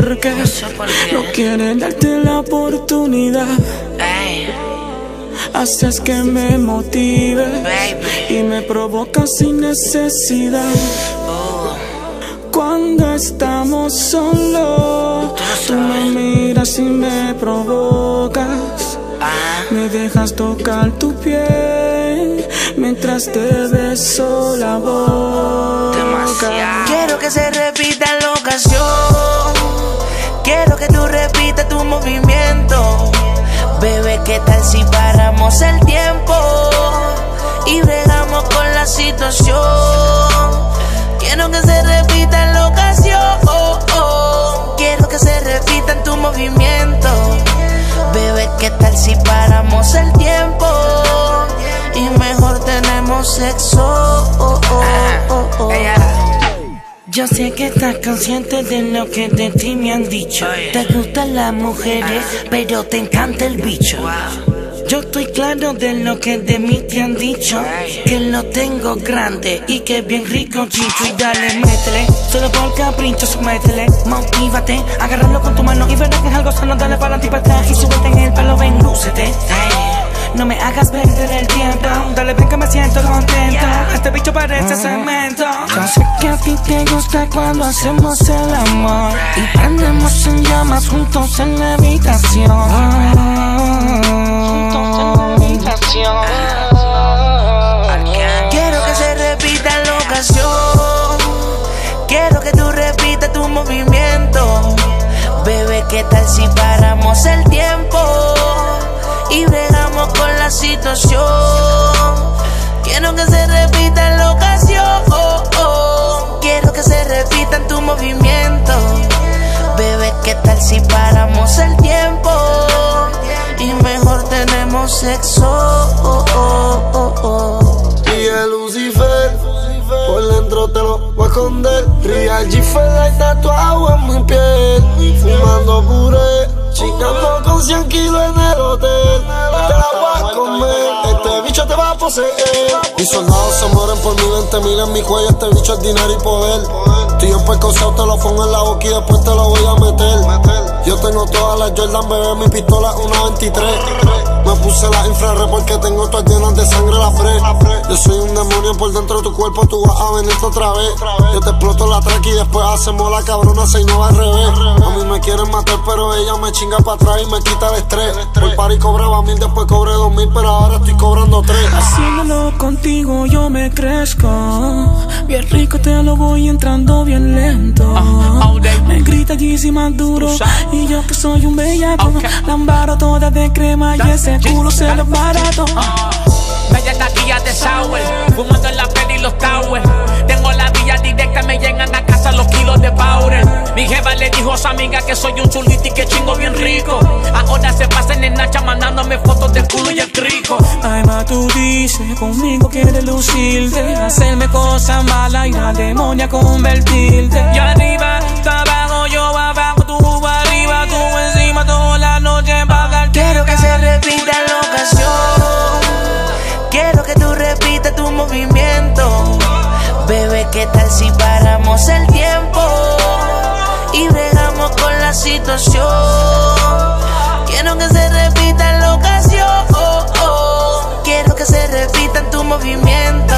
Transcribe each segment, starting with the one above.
por qué no quieren darte la oportunidad. Haces que me motive y me provocas sin necesidad. Cuando estamos solos, tú me miras y me provocas. Me dejas tocar tu piel mientras te beso la boca. Quiero que se repita la ocasión. Quiero que tú repitas tu movimiento. Bebé, ¿qué tal si paramos el tiempo y bregamos con la situación? Quiero que se repita la ocasión. Quiero que se repita en tu movimiento. Bebé, ¿qué tal si paramos el tiempo y mejor tenemos sexo? Yo sé que estás consciente de lo que de ti me han dicho. Te gustan las mujeres, pero te encanta el bicho. Yo estoy claro de lo que de mí te han dicho, que lo tengo grande y que bien rico chicho. Y dale, métele, solo por capricho, sométele. Motívate, agárralo con tu mano y verás que es algo sano. Dale para adelante y para atrás y súbete en el palo, ven, lúcete. No me hagas perder el tiempo, dale, ven que me siento contento. Este bicho parece cemento. Yo sé que a ti te gusta cuando hacemos el amor y prendemos en llamas juntos en la habitación. Quiero que se repita la ocasión. Quiero que tú repitas tu movimiento. Bebé, ¿qué tal si paramos el tiempo y bregamos con la situación? Quiero que se repita la ocasión. Quiero que se repita en tu movimiento. Bebé, ¿qué tal si paramos el tiempo y mejor tenemos sexo? Y el Lucifer por dentro te lo voy a esconder. Real G-Fed tatuado en mi piel, fumando puré, chingando con 100 kilos en el hotel. Te la voy a comer, este bicho te va a poseer. Mis soldados se mueren por mi 20.000 en mi cuello. Este bicho es dinero y poder. Estoy en percoceo, te lo pongo en la boca y después te lo voy a meter. Yo tengo todas las Jordan, bebé, mi pistola una 23. Me puse la infrarred porque tengo todas llenas de sangre la fre. Yo soy un demonio por dentro de tu cuerpo, tú vas a venirte otra vez. Yo te exploto la track y después hacemos la cabrona 6-9 al revés. A mí me quieren matar pero ella me chinga para atrás y me quita el estrés. Por party cobraba 1000, después cobré 2000, pero ahora estoy cobrando 3. Haciéndolo contigo yo me crezco. Bien rico te lo voy entrando bien lento. Me grita Yeezy más duro y yo que soy un bellaco. La embaro toda de crema y ese culo se lo barato. Bella taquilla de sour, fumando en la peli y los towers. Tengo la vía directa, me llegan a casa los kilos de powder. Mi jefa le dijo a su amiga que soy un chulito y que chingo bien rico. Ahora se pasan en Nacha mandándome fotos del culo y el crico. Ay, ma, tú dices, conmigo quieres lucirte, hacerme cosas malas y la demonia convertirte. Y arriba, tú abajo, yo abajo, tú arriba, tú encima, toda la noche pagar. Quiero que se repita la ocasión. Quiero que tú repitas tu movimiento. Bebé, ¿qué tal si paramos el tiempo y bregamos con la situación? Quiero que se repita la ocasión. Quiero que se repita en tu movimiento.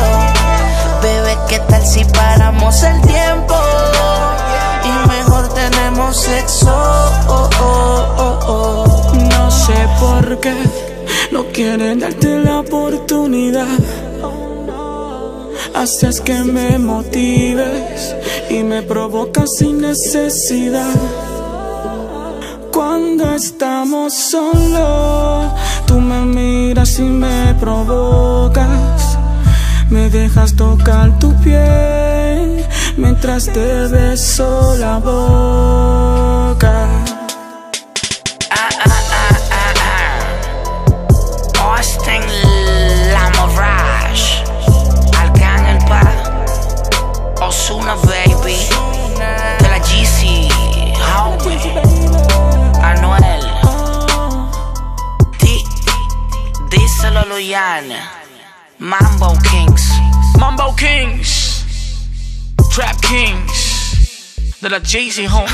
Bebé, ¿qué tal si paramos el tiempo y mejor tenemos sexo? No sé por qué no quieren darte la oportunidad. Haces que me motives y me provocas sin necesidad. Cuando estamos solos, tú me miras y me provocas. Me dejas tocar tu piel mientras te beso la boca. Austin Lamourage, Arcángel Ozuna baby, de la GC, Anuel, díselo Luyana, Mambo Kings, Trap Kings, de la GC home.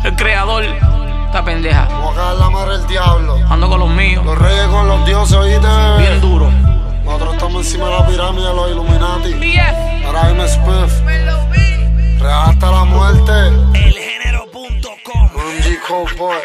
el creador. Esta pendeja. Voy a caer la madre del diablo. Ando con los míos. Los reyes con los dioses, oíste. Bien duro. Nosotros estamos encima de la pirámide de los Illuminati. BF. Ahora dime Spiff. Real hasta la muerte. Elgenero.com. Un G Code Boy.